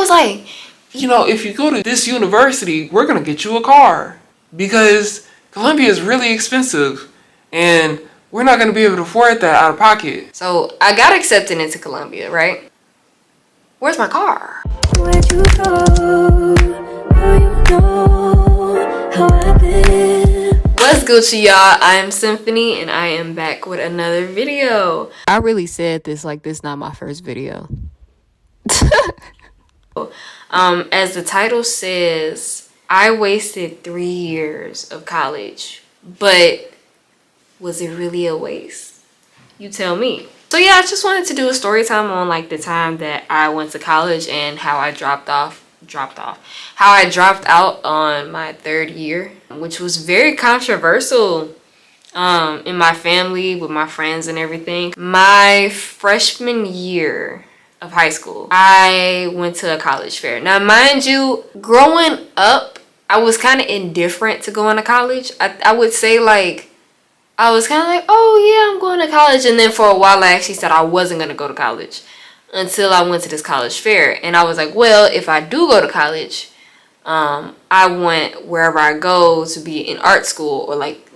was like, you know, if you go to this university, we're gonna get you a car because Columbia is really expensive and we're not gonna be able to afford that out of pocket. So I got accepted into Columbia, right? Where's my car? Where'd you go? Girl, you know how I've been. What's Gucci, y'all? I am Symphony and I am back with another video. I really said this like this not my first video. As the title says, I wasted 3 years of college, but was it really a waste? You tell me. So yeah, I just wanted to do a story time on like the time that I went to college and how I dropped out on my 3rd year, which was very controversial in my family, with my friends and everything. My freshman year of high school, I went to a college fair. Now, mind you, growing up, I was kind of indifferent to going to college. I would say like, I was kind of like, oh yeah, I'm going to college. And then for a while, I actually said I wasn't going to go to college until I went to this college fair. And I was like, well, if I do go to college, I want wherever I go to be in art school or like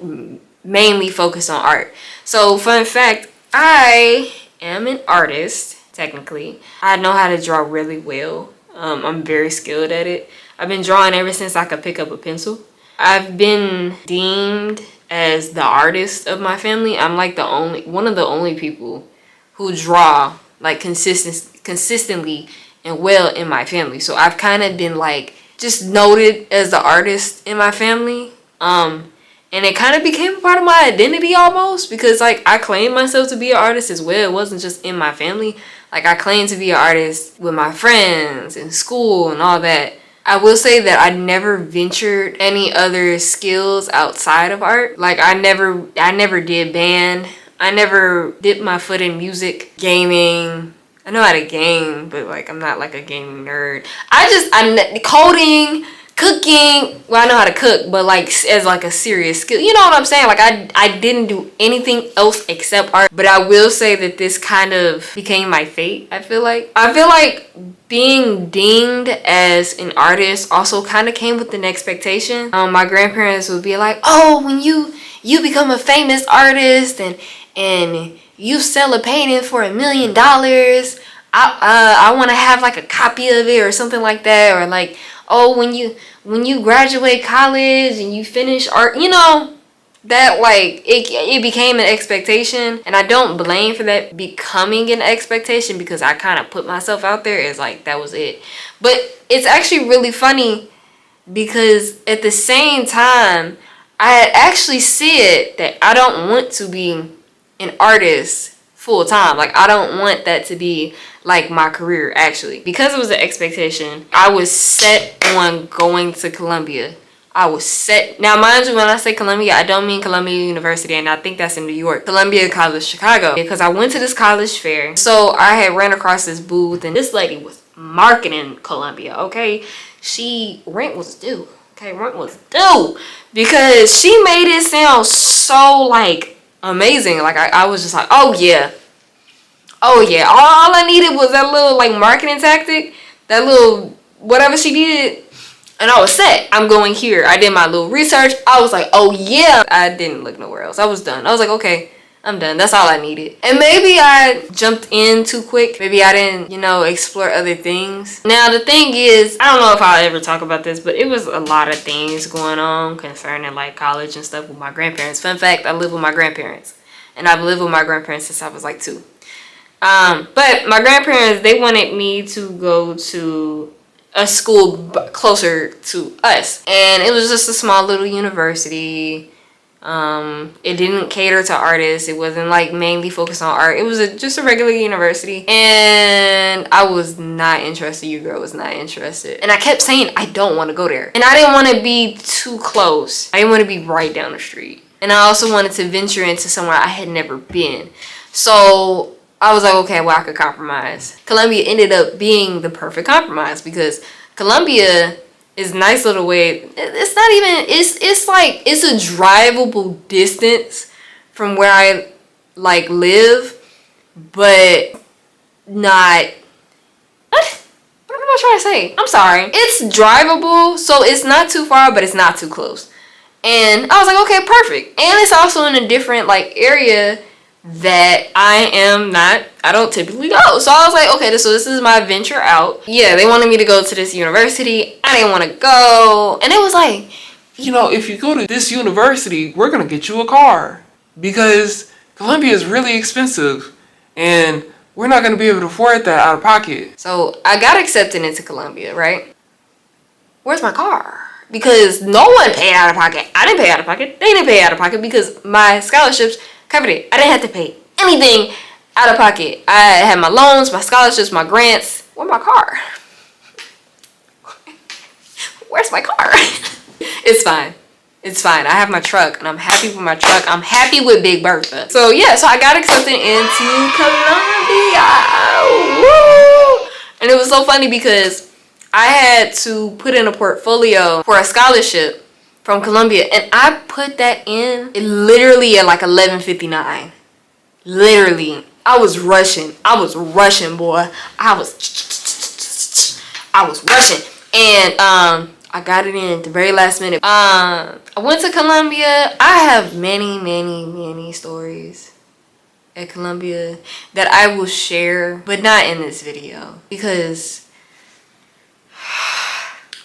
mainly focus on art. So fun fact, I am an artist, technically. I know how to draw really well. I'm very skilled at it. I've been drawing ever since I could pick up a pencil. I've been deemed as the artist of my family. I'm like one of the only people who draw like consistently and well in my family. So I've kind of been like just noted as the artist in my family. And it kind of became a part of my identity almost, because like I claim myself to be an artist as well. It wasn't just in my family. Like I claim to be an artist with my friends in school and all that. I will say that I never ventured any other skills outside of art. Like I never did band. I never dipped my foot in music, gaming. I know how to game, but like I'm not like a gaming nerd. Coding, cooking. Well, I know how to cook, but like as like a serious skill. You know what I'm saying? Like I didn't do anything else except art. But I will say that this kind of became my fate. I feel like being deemed as an artist also kind of came with an expectation. My grandparents would be like, oh, when you become a famous artist and you sell a painting for $1 million, I want to have like a copy of it or something like that. Or like, oh, when you graduate college and you finish art, you know, that like it became an expectation. And I don't blame for that becoming an expectation, because I kind of put myself out there as like that was it. But it's actually really funny because at the same time I had actually said that I don't want to be an artist full time. Like I don't want that to be like my career, actually, because it was an expectation. I was set on going to Columbia. I was set. Now, mind you, when I say Columbia, I don't mean Columbia University, and I think that's in New York. Columbia College Chicago, because I went to this college fair. So I had ran across this booth, and this lady was marketing Columbia, okay? Rent was due, okay? Rent was due, because she made it sound so, like, amazing. Like, I was just like, oh, yeah. Oh, yeah. All I needed was that little, like, marketing tactic, that little whatever she did. And I was set. I'm going here. I did my little research. I was like, oh yeah. I didn't look nowhere else. I was done. I was like, okay, I'm done. That's all I needed. And maybe I jumped in too quick. Maybe I didn't, explore other things. Now, the thing is, I don't know if I'll ever talk about this, but it was a lot of things going on concerning like college and stuff with my grandparents. Fun fact, I live with my grandparents. And I've lived with my grandparents since I was like 2. But my grandparents, they wanted me to go to a school closer to us, and it was just a small little university. It didn't cater to artists. It wasn't like mainly focused on art. It was just a regular university, and I was not interested. Your girl was not interested, and I kept saying I don't want to go there, and I didn't want to be too close. I didn't want to be right down the street, and I also wanted to venture into somewhere I had never been. So I was like, okay, well, I could compromise. Columbia ended up being the perfect compromise, because Columbia is a nice little way. It's not even, it's like, it's a drivable distance from where I like live, but not, what am am I trying to say? I'm sorry. It's drivable, so it's not too far, but it's not too close. And I was like, okay, perfect. And it's also in a different like area that I don't typically go. So I was like, okay, so this is my venture out. Yeah, they wanted me to go to this university. I didn't want to go. And it was like, you know, if you go to this university, we're going to get you a car because Columbia is really expensive and we're not going to be able to afford that out of pocket. So I got accepted into Columbia, right? Where's my car? Because no one paid out of pocket. I didn't pay out of pocket. They didn't pay out of pocket because my scholarships covered it. I didn't have to pay anything out of pocket. I had my loans, my scholarships, my grants. Where's my car? Where's my car? It's fine. It's fine. I have my truck and I'm happy with my truck. I'm happy with Big Bertha. So yeah, so I got accepted into Columbia. Woo! And it was so funny because I had to put in a portfolio for a scholarship from Columbia, and I put that in literally at like 11:59. Literally, I was rushing, boy. I was rushing, and I got it in at the very last minute. I went to Columbia. I have many stories at Columbia that I will share, but not in this video because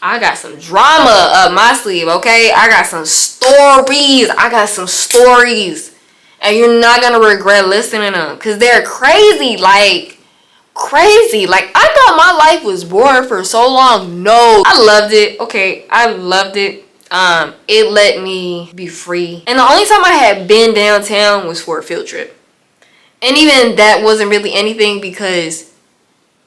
I got some drama up my sleeve, okay? I got some stories. And you're not gonna regret listening to them because they're crazy. Like, I thought my life was boring for so long. No, I loved it. Okay, I loved it. It let me be free. And the only time I had been downtown was for a field trip. And even that wasn't really anything because,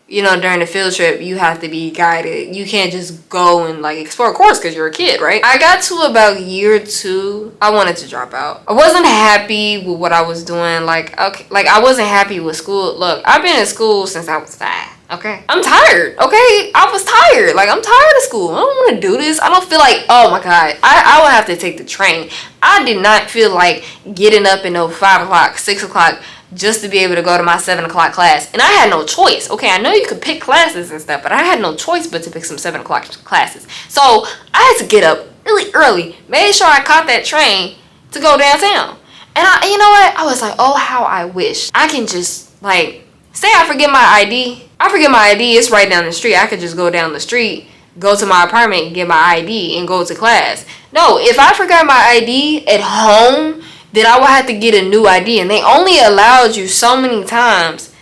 you know, during the field trip, you have to be guided. You can't just go and like explore a course because you're a kid, right? I got to about year 2. I wanted to drop out. I wasn't happy with what I was doing. Like, okay, like I wasn't happy with school. Look, I've been in school since I was 5. Okay, I'm tired. Okay, I was tired. Like, I'm tired of school. I don't want to do this. I don't feel like, oh my God, I would have to take the train. I did not feel like getting up at 5 o'clock, 6 o'clock, just to be able to go to my 7 o'clock class. And I had no choice. Okay, I know you could pick classes and stuff, but I had no choice but to pick some 7 o'clock classes. So I had to get up really early, made sure I caught that train to go downtown. And you know what? I was like, oh, how I wish I can just, like, say I forget my ID. It's right down the street. I could just go down the street, go to my apartment, get my ID, and go to class. No, if I forgot my ID at home, then I would have to get a new ID. And they only allowed you so many times.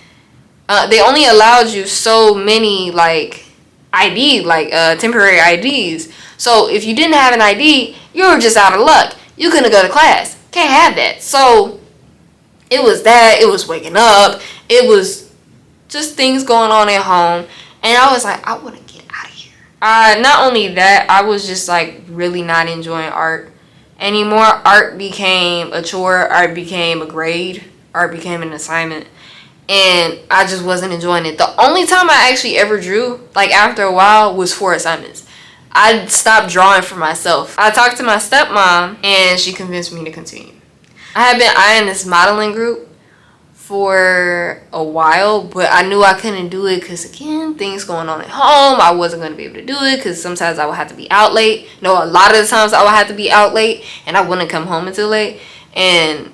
They only allowed you so many, like, temporary IDs. So if you didn't have an ID, you were just out of luck. You couldn't go to class. Can't have that. So it was that. It was waking up. It was just things going on at home. And I was like, I want to get out of here. Not only that, I was just, like, really not enjoying art anymore. Art became a chore. Art became a grade. Art became an assignment. And I just wasn't enjoying it. The only time I actually ever drew, like, after a while, was for assignments. I stopped drawing for myself. I talked to my stepmom, and she convinced me to continue. I had been eyeing this modeling group for a while, but I knew I couldn't do it because, again, things going on at home. I wasn't going to be able to do it because sometimes I would have to be out late. No, a lot of the times I would have to be out late, and I wouldn't come home until late, and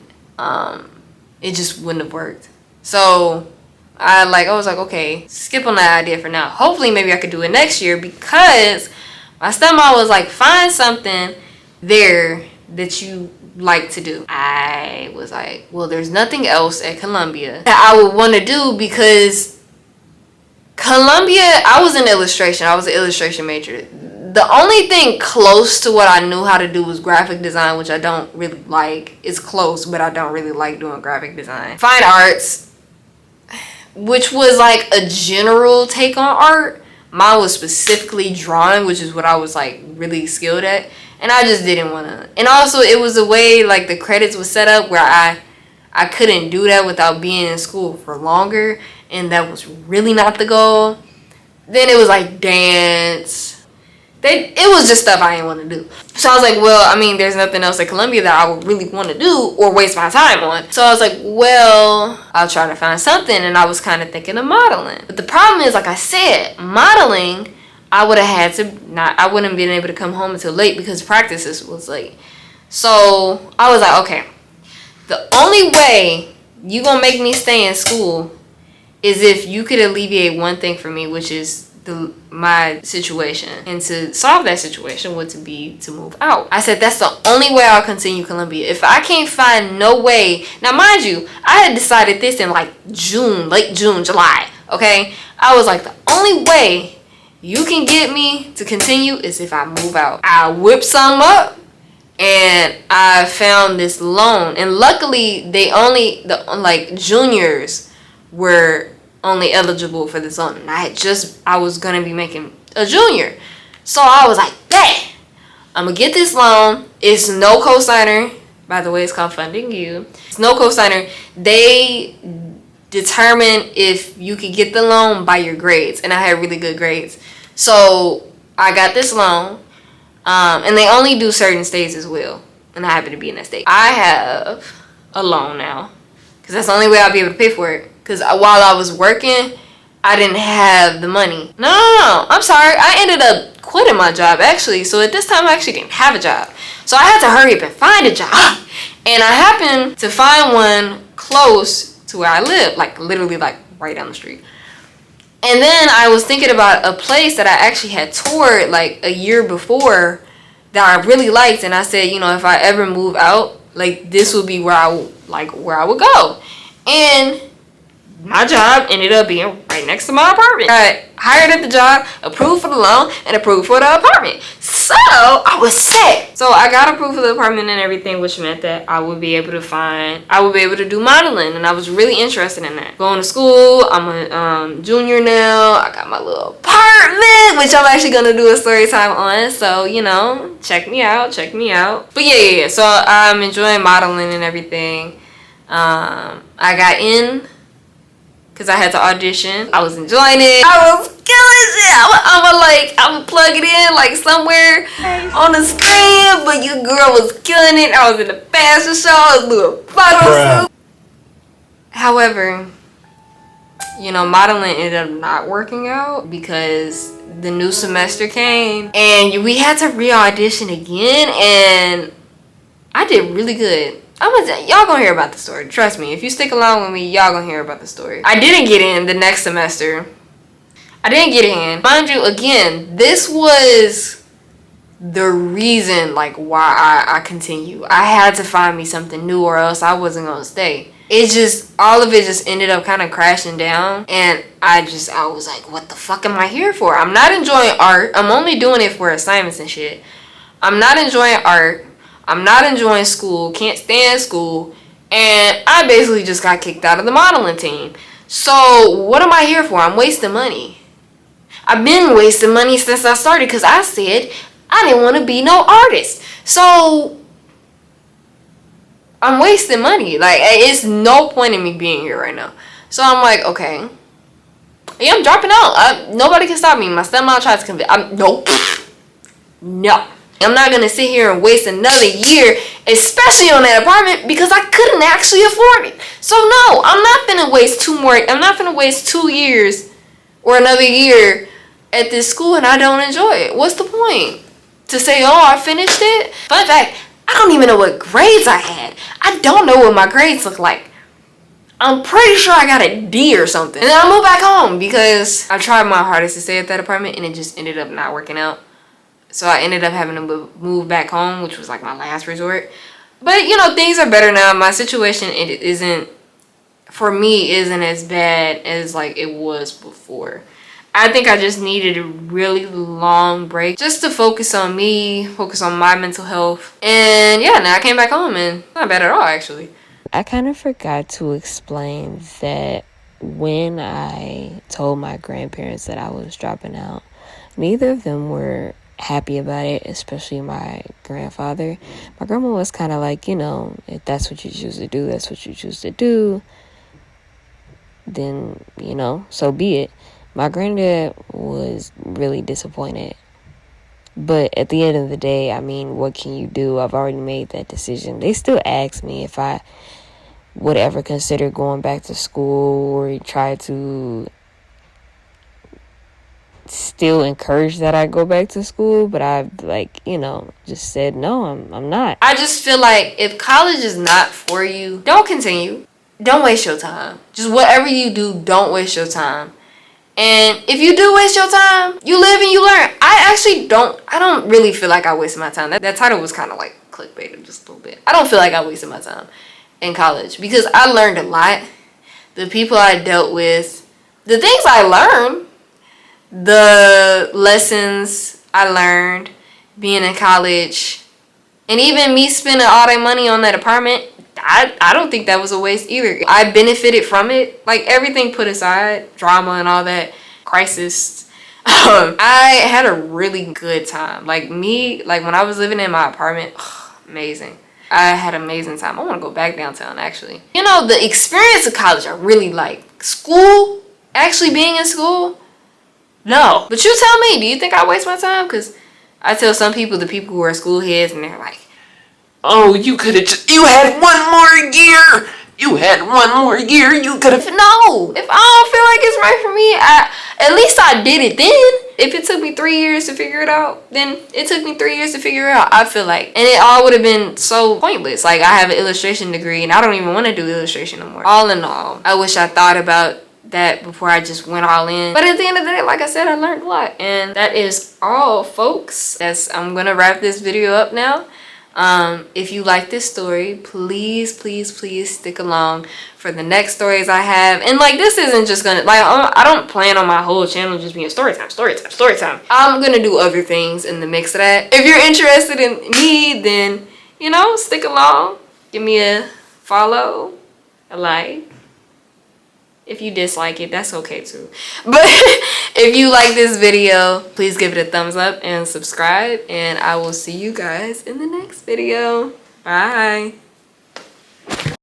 it just wouldn't have worked. So I was like, okay, skip on that idea for now. Hopefully maybe I could do it next year, because my stepmom was like, find something there that you like to do. I was like, well, there's nothing else at Columbia that I would want to do, because Columbia, I was in illustration. I was an illustration major. The only thing close to what I knew how to do was graphic design, which I don't really like. It's close, but I don't really like doing graphic design. Fine arts, which was like a general take on art. Mine was specifically drawing, which is what I was like really skilled at. And I just didn't want to. And also, it was a way like the credits was set up where I couldn't do that without being in school for longer. And that was really not the goal. Then it was like dance. it was just stuff I didn't want to do. So I was like, well, I mean, there's nothing else at Columbia that I would really want to do or waste my time on. So I was like, well, I'll try to find something. And I was kind of thinking of modeling. But the problem is, like I said, modeling, I would have had to I wouldn't have been able to come home until late because practices was late. So I was like, okay, the only way you gonna make me stay in school is if you could alleviate one thing for me, which is my situation. And to solve that situation would be to move out. I said that's the only way I'll continue Columbia. If I can't find no way, now mind you, I had decided this in like June, late June, July, okay? I was like, the only way you can get me to continue is if I move out. I whipped some up and I found this loan, and luckily they only, like juniors were only eligible for this loan. And I was gonna be making a junior. So I was like, hey, I'm gonna get this loan. It's no cosigner. By the way, it's called Funding You. It's no cosigner. They determine if you could get the loan by your grades. And I had really good grades. So I got this loan. And they only do certain states as well. And I happen to be in that state. I have a loan now. Because that's the only way I'll be able to pay for it. Because while I was working, I didn't have the money. No. I'm sorry. I ended up quitting my job, actually. So at this time, I actually didn't have a job. So I had to hurry up and find a job. And I happened to find one close to where I live. Like, literally, like, right down the street. And then I was thinking about a place that I actually had toured, like, a year before that I really liked. And I said, you know, if I ever move out, like, this would be where I would go. And my job ended up being right next to my apartment. I hired at the job, approved for the loan, and approved for the apartment. So I was set. So I got approved for the apartment and everything, which meant that I would be able to do modeling, and I was really interested in that. Going to school, I'm a junior now. I got my little apartment, which I'm actually gonna do a story time on. So, you know, check me out. But yeah. So I'm enjoying modeling and everything. I got in because I had to audition. I was enjoying it. I was killing shit. I would plug it in like somewhere on the screen, but your girl was killing it. I was in the fashion show. I was doing photo shoot. However, you know, modeling ended up not working out because the new semester came and we had to re-audition again, and I did really good. Y'all gonna hear about the story. Trust me. If you stick along with me, y'all gonna hear about the story. I didn't get in the next semester. I didn't get in. Mind you, again, this was the reason, like, why I continue. I had to find me something new or else I wasn't gonna stay. All of it just ended up kind of crashing down. And I was like, what the fuck am I here for? I'm not enjoying art. I'm only doing it for assignments and shit. I'm not enjoying art. I'm not enjoying school, can't stand school, and I basically just got kicked out of the modeling team. So what am I here for? I'm wasting money. I've been wasting money since I started because I said I didn't want to be no artist. So I'm wasting money. Like, it's no point in me being here right now. So I'm like, okay. Yeah, I'm dropping out. Nobody can stop me. My stepmom tried to convince. Nope. No. I'm not going to sit here and waste another year, especially on that apartment, because I couldn't actually afford it. So no, I'm not going to waste 2 years or another year at this school and I don't enjoy it. What's the point? To say, oh, I finished it? Fun fact, I don't even know what grades I had. I don't know what my grades look like. I'm pretty sure I got a D or something. And then I moved back home because I tried my hardest to stay at that apartment and it just ended up not working out. So I ended up having to move back home, which was like my last resort. But, you know, things are better now. My situation isn't as bad as like it was before. I think I just needed a really long break just to focus on me, focus on my mental health. And yeah, now I came back home and it's not bad at all, actually. I kind of forgot to explain that when I told my grandparents that I was dropping out, neither of them were happy about it, especially my grandfather. My grandma was kind of like, you know, if that's what you choose to do, that's what you choose to do, then, you know, so be it. My granddad was really disappointed But at the end of the day, I mean, what can you do? I've already made that decision. They still ask me if I would ever consider going back to school or try to still encourage that I go back to school, but I've just said no, I'm not. I just feel like if college is not for you, don't continue. Don't waste your time. Just whatever you do, don't waste your time. And if you do waste your time, you live and you learn. I don't really feel like I wasted my time. That title was kind of like clickbaited just a little bit. I don't feel like I wasted my time in college because I learned a lot. The people I dealt with, the things I learned, the lessons I learned being in college, and even me spending all that money on that apartment, I don't think that was a waste either. I benefited from it. Like, everything put aside, drama and all that, crisis. I had a really good time. Like when I was living in my apartment, amazing. I had an amazing time. I want to go back downtown, actually. You know, the experience of college I really like. School, actually being in school, no. But you tell me, do you think I waste my time? Because I tell some people, the people who are school heads, and they're like, oh, you had one more year. You had one more year. You could have. No. If I don't feel like it's right for me, at least I did it then. If it took me 3 years to figure it out, then it took me 3 years to figure it out, I feel like. And it all would have been so pointless. Like, I have an illustration degree, and I don't even want to do illustration no more. All in all, I wish I thought about that before I just went all in. But at the end of the day, like I said, I learned a lot. And that is all, folks. I'm going to wrap this video up now. If you like this story, please stick along for the next stories I have. And like, this isn't just gonna, like, I don't plan on my whole channel just being story time. I'm gonna do other things in the mix of that. If you're interested in me, then, you know, stick along. Give me a follow, a like. If you dislike it, that's okay too. But if you like this video, please give it a thumbs up and subscribe. And I will see you guys in the next video. Bye.